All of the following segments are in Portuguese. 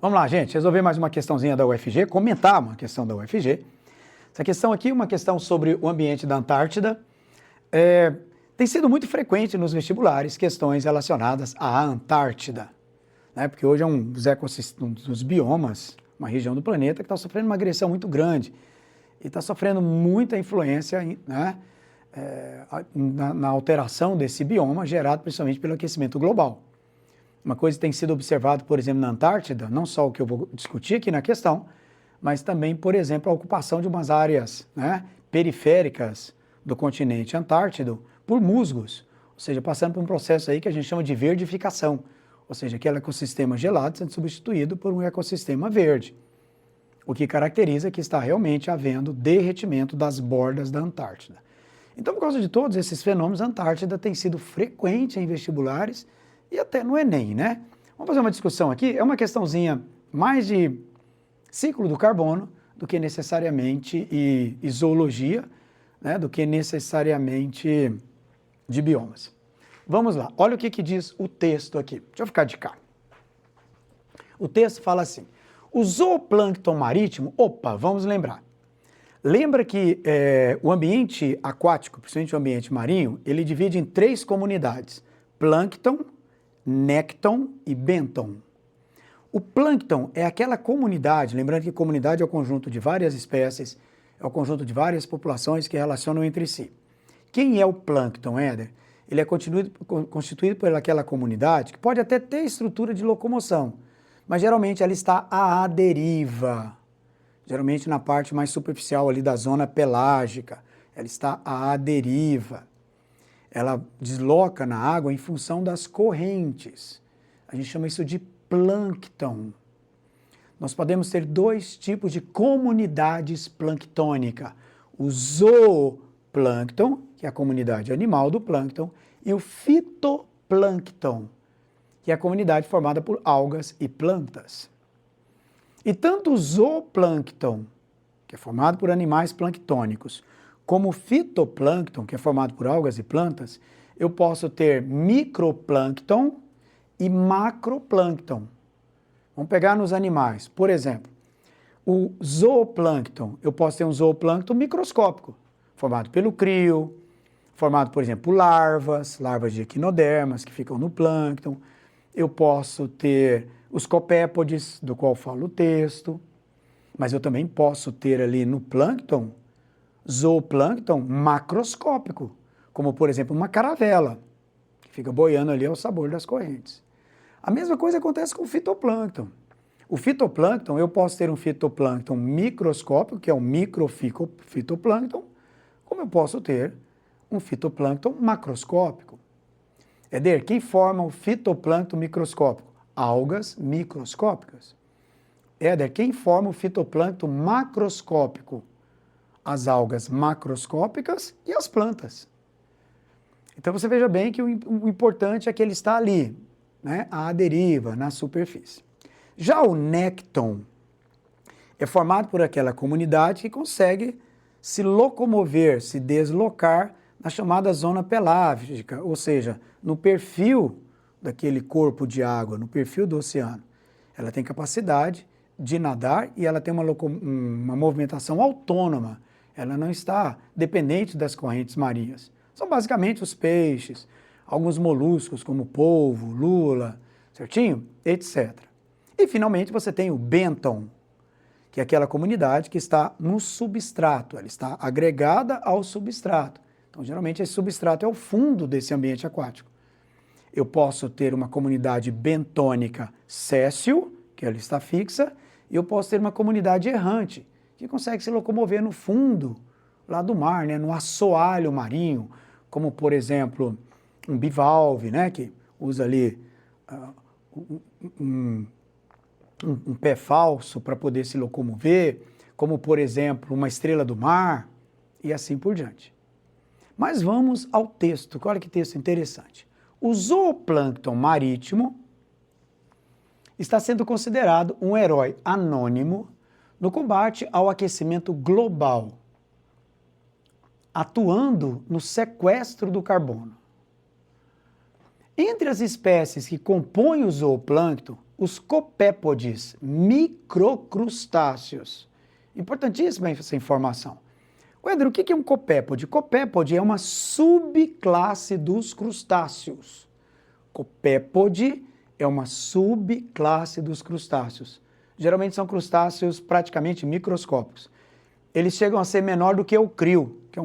Vamos lá, gente, resolver mais uma questãozinha da UFG, comentar uma questão da UFG. Essa questão aqui é uma questão sobre o ambiente da Antártida. Tem sido muito frequente nos vestibulares questões relacionadas à Antártida, né? Porque hoje é um dos biomas, uma região do planeta que está sofrendo uma agressão muito grande e está sofrendo muita influência, né, na alteração desse bioma gerado principalmente pelo aquecimento global. Uma coisa que tem sido observado, por exemplo, na Antártida, não só o que eu vou discutir aqui na questão, mas também, por exemplo, a ocupação de umas áreas, né, periféricas do continente antártido por musgos, ou seja, passando por um processo aí que a gente chama de verdificação, ou seja, aquele ecossistema gelado sendo substituído por um ecossistema verde, o que caracteriza que está realmente havendo derretimento das bordas da Antártida. Então, por causa de todos esses fenômenos, a Antártida tem sido frequente em vestibulares e até no Enem, né? Vamos fazer uma discussão aqui, é uma questãozinha mais de ciclo do carbono do que necessariamente zoologia, né? Do que necessariamente de biomas. Vamos lá, olha o que diz o texto aqui. Deixa eu ficar de cá. O texto fala assim, o zooplâncton marítimo, vamos lembrar. Lembra que o ambiente aquático, principalmente o ambiente marinho, ele divide em 3 comunidades, plâncton, nécton e bênton. O plâncton é aquela comunidade, lembrando que comunidade é o conjunto de várias espécies, é o conjunto de várias populações que relacionam entre si. Quem é o plâncton, Éder? Ele é constituído por aquela comunidade que pode até ter estrutura de locomoção, mas geralmente ela está à deriva, geralmente na parte mais superficial ali da zona pelágica, ela está à deriva. Ela desloca na água em função das correntes. A gente chama isso de plâncton. Nós podemos ter 2 tipos de comunidades planctônicas. O zooplâncton, que é a comunidade animal do plâncton, e o fitoplâncton, que é a comunidade formada por algas e plantas. E tanto o zooplâncton, que é formado por animais planctônicos, como o fitoplâncton, que é formado por algas e plantas, eu posso ter microplâncton e macroplâncton. Vamos pegar nos animais. Por exemplo, o zooplâncton, eu posso ter um zooplâncton microscópico, formado pelo crio, formado, por exemplo, por larvas de equinodermas que ficam no plâncton. Eu posso ter os copépodes, do qual fala o texto, mas eu também posso ter ali no plâncton zooplâncton macroscópico, como por exemplo uma caravela, que fica boiando ali ao sabor das correntes. A mesma coisa acontece com o fitoplâncton. O fitoplâncton, eu posso ter um fitoplâncton microscópico, que é o microfitoplâncton, como eu posso ter um fitoplâncton macroscópico. Éder, quem forma o fitoplâncton microscópico? Algas microscópicas. Éder, quem forma o fitoplâncton macroscópico? As algas macroscópicas e as plantas. Então você veja bem que o importante é que ele está ali, né, à deriva, na superfície. Já o nécton é formado por aquela comunidade que consegue se locomover, se deslocar na chamada zona pelágica, ou seja, no perfil daquele corpo de água, no perfil do oceano. Ela tem capacidade de nadar e ela tem uma movimentação autônoma. Ela não está dependente das correntes marinhas. São basicamente os peixes, alguns moluscos como polvo, lula, certinho? Etc. E finalmente você tem o bênton, que é aquela comunidade que está no substrato, ela está agregada ao substrato. Então, geralmente, esse substrato é o fundo desse ambiente aquático. Eu posso ter uma comunidade bentônica séssil, que ela está fixa, e eu posso ter uma comunidade errante, que consegue se locomover no fundo lá do mar, né, no assoalho marinho, como, por exemplo, um bivalve, né, que usa ali um pé falso para poder se locomover, como, por exemplo, uma estrela do mar, e assim por diante. Mas vamos ao texto, olha que texto interessante. O zooplâncton marítimo está sendo considerado um herói anônimo no combate ao aquecimento global, atuando no sequestro do carbono. Entre as espécies que compõem o os copépodes, microcrustáceos. Importantíssima essa informação. Éder, o que é um copépode? Copépode é uma subclasse dos crustáceos. Copépode é uma subclasse dos crustáceos. Geralmente são crustáceos praticamente microscópicos. Eles chegam a ser menor do que o crio, que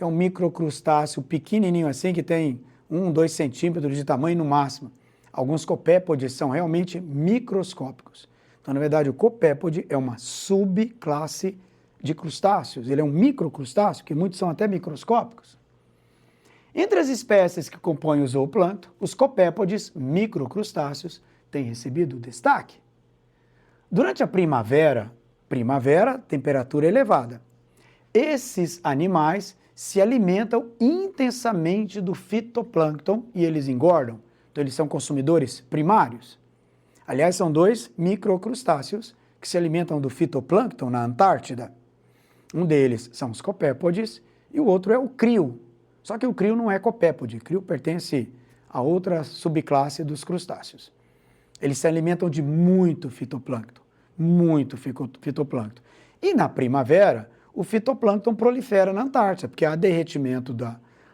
é um microcrustáceo pequenininho assim, que tem 1, 2 centímetros de tamanho no máximo. Alguns copépodes são realmente microscópicos. Então, na verdade, o copépode é uma subclasse de crustáceos. Ele é um microcrustáceo, que muitos são até microscópicos. Entre as espécies que compõem o zooplâncton, os copépodes microcrustáceos têm recebido destaque. Durante a primavera, temperatura elevada, esses animais se alimentam intensamente do fitoplâncton e eles engordam. Então, eles são consumidores primários. Aliás, são 2 microcrustáceos que se alimentam do fitoplâncton na Antártida. Um deles são os copépodes e o outro é o crio. Só que o crio não é copépode, o crio pertence a outra subclasse dos crustáceos. Eles se alimentam de muito fitoplâncton. E na primavera, o fitoplâncton prolifera na Antártida, porque há derretimento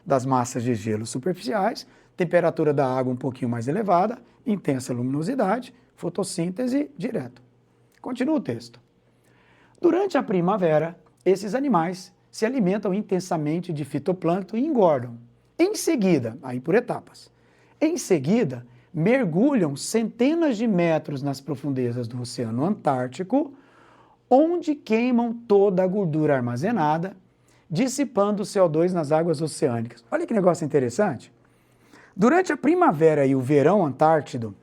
das massas de gelo superficiais, temperatura da água um pouquinho mais elevada, intensa luminosidade, fotossíntese direto. Continua o texto. Durante a primavera, esses animais se alimentam intensamente de fitoplâncton e engordam. Em seguida, aí por etapas, em seguida, mergulham centenas de metros nas profundezas do Oceano Antártico, onde queimam toda a gordura armazenada, dissipando o CO2 nas águas oceânicas. Olha que negócio interessante. Durante a primavera e o verão antártido,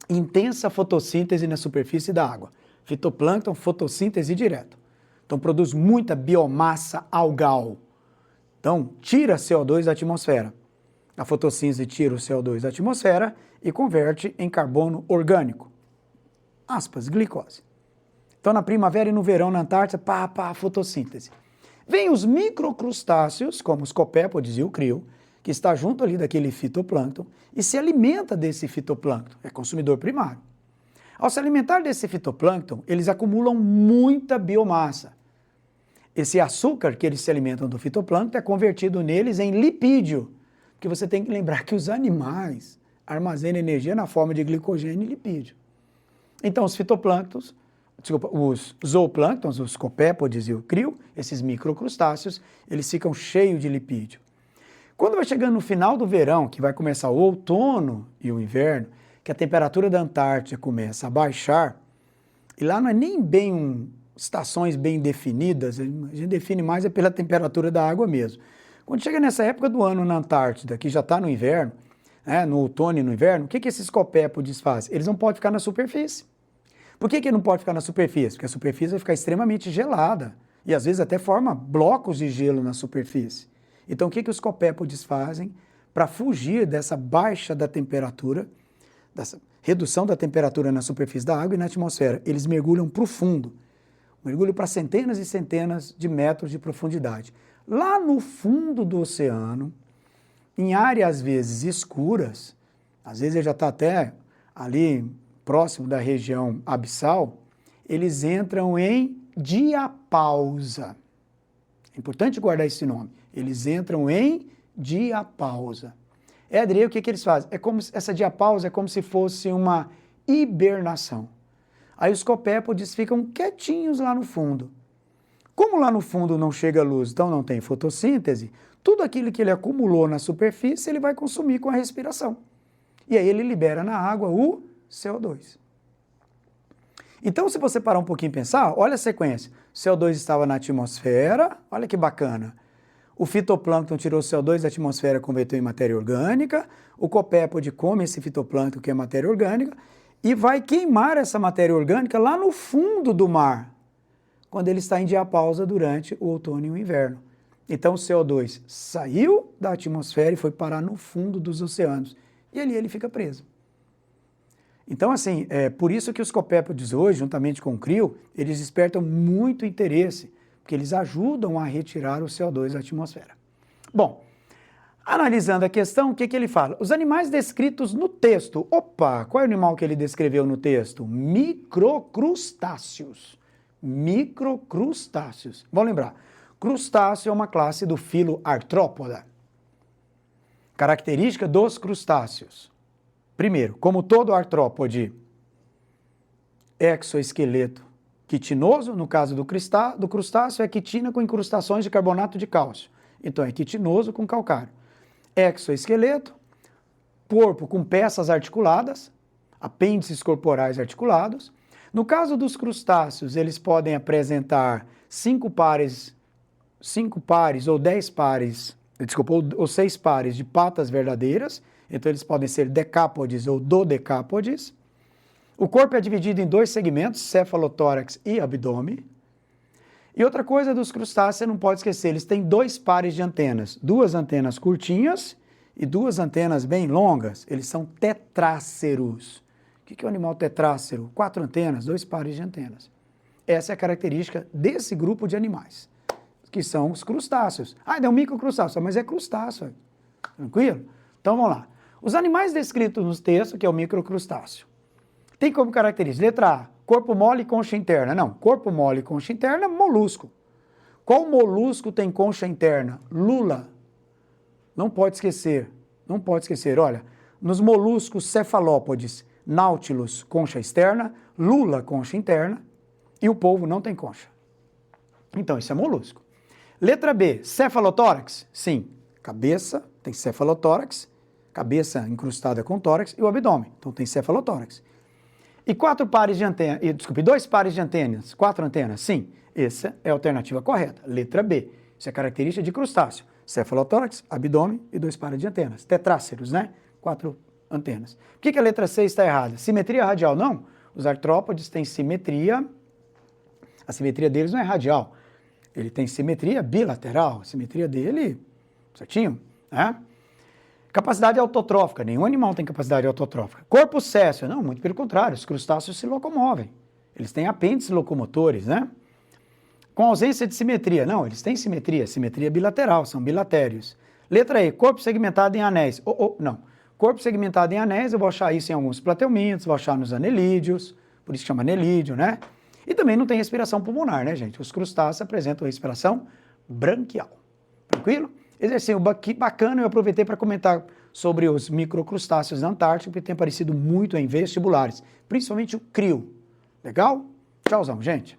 intensa fotossíntese na superfície da água. Fitoplâncton, fotossíntese direta. Então, produz muita biomassa algal. Então, tira CO2 da atmosfera. A fotossíntese tira o CO2 da atmosfera e converte em carbono orgânico. Aspas, glicose. Então, na primavera e no verão, na Antártida, fotossíntese. Vêm os microcrustáceos, como os copépodes e o crio, que está junto ali daquele fitoplâncton e se alimenta desse fitoplâncton, é consumidor primário. Ao se alimentar desse fitoplâncton, eles acumulam muita biomassa. Esse açúcar que eles se alimentam do fitoplâncton é convertido neles em lipídio, porque você tem que lembrar que os animais armazenam energia na forma de glicogênio e lipídio. Então, os zooplânctons, os copépodes e o crio, esses microcrustáceos, eles ficam cheios de lipídio. Quando vai chegando no final do verão, que vai começar o outono e o inverno, que a temperatura da Antártida começa a baixar, e lá não é nem bem estações bem definidas, a gente define mais é pela temperatura da água mesmo. Quando chega nessa época do ano na Antártida, que já está no inverno, no outono e no inverno, o que esses copépodes fazem? Eles não podem ficar na superfície. Por que não pode ficar na superfície? Porque a superfície vai ficar extremamente gelada e às vezes até forma blocos de gelo na superfície. Então, o que os copépodes fazem para fugir dessa baixa da temperatura, dessa redução da temperatura na superfície da água e na atmosfera? Eles mergulham profundo, mergulham para centenas e centenas de metros de profundidade. Lá no fundo do oceano, em áreas às vezes escuras, às vezes ele já está até ali próximo da região abissal, eles entram em diapausa. É importante guardar esse nome. Eles entram em diapausa. Éder, o que eles fazem? Essa diapausa é como se fosse uma hibernação. Aí os copépodes ficam quietinhos lá no fundo. Como lá no fundo não chega luz, então não tem fotossíntese, tudo aquilo que ele acumulou na superfície ele vai consumir com a respiração. E aí ele libera na água o CO2. Então, se você parar um pouquinho e pensar, olha a sequência. O CO2 estava na atmosfera, olha que bacana. O fitoplâncton tirou o CO2 da atmosfera e converteu em matéria orgânica. O copépode come esse fitoplâncton, que é matéria orgânica, e vai queimar essa matéria orgânica lá no fundo do mar, quando ele está em diapausa durante o outono e o inverno. Então, o CO2 saiu da atmosfera e foi parar no fundo dos oceanos. E ali ele fica preso. Então, assim, é por isso que os copépodes hoje, juntamente com o crio, eles despertam muito interesse, porque eles ajudam a retirar o CO2 da atmosfera. Bom, Analisando a questão, o que ele fala? Os animais descritos no texto. Opa, qual é o animal que ele descreveu no texto? Microcrustáceos. Microcrustáceos. Vamos lembrar, crustáceo é uma classe do filo Artrópoda. Característica dos crustáceos. Primeiro, como todo artrópode, exoesqueleto quitinoso, no caso do crustáceo, é quitina com incrustações de carbonato de cálcio. Então é quitinoso com calcário. Exoesqueleto, corpo com peças articuladas, apêndices corporais articulados. No caso dos crustáceos, eles podem apresentar 5 pares ou 10 pares, ou 6 pares de patas verdadeiras, então eles podem ser decápodes ou dodecápodes. O corpo é dividido em 2 segmentos, cefalotórax e abdômen. E outra coisa dos crustáceos, você não pode esquecer, eles têm 2 pares de antenas, 2 antenas curtinhas e 2 antenas bem longas. Eles são tetráceros. O que é o animal tetrácero? 4 antenas, 2 pares de antenas. Essa é a característica desse grupo de animais, que são os crustáceos. Ah, é um microcrustáceo, mas é crustáceo. Tranquilo? Então vamos lá. Os animais descritos nos textos, que é o microcrustáceo, tem como característica, letra A, corpo mole e concha interna. Não, corpo mole e concha interna, molusco. Qual molusco tem concha interna? Lula. Não pode esquecer, não pode esquecer. Olha, nos moluscos cefalópodes, Nautilus, concha externa, Lula, concha interna, e o polvo não tem concha. Então, isso é molusco. Letra B, cefalotórax? Sim, cabeça, tem cefalotórax, cabeça incrustada com tórax e o abdômen. Então, tem cefalotórax. E 2 pares de antenas, 4 antenas? Sim, essa é a alternativa correta. Letra B, isso é característica de crustáceo. Cefalotórax, abdômen e 2 pares de antenas. Tetráceros, né? 4 antenas. Por que a letra C está errada? Simetria radial, não. Os artrópodes têm simetria, a simetria deles não é radial. Ele tem simetria bilateral, a simetria dele, certinho, né? Capacidade autotrófica, nenhum animal tem capacidade autotrófica. Corpo séssil, não, muito pelo contrário, os crustáceos se locomovem. Eles têm apêndices locomotores, né? Com ausência de simetria, não, eles têm simetria, simetria bilateral, são bilatérios. Letra E, corpo segmentado em anéis. Não, corpo segmentado em anéis, eu vou achar isso em alguns plateumintos, vou achar nos anelídeos, por isso chama anelídeo, né? E também não tem respiração pulmonar, né, gente? Os crustáceos apresentam respiração branquial. Tranquilo? Exercício bacana, eu aproveitei para comentar sobre os microcrustáceos da Antártica, que tem aparecido muito em vestibulares, principalmente o CRIO. Legal? Tchauzão, gente!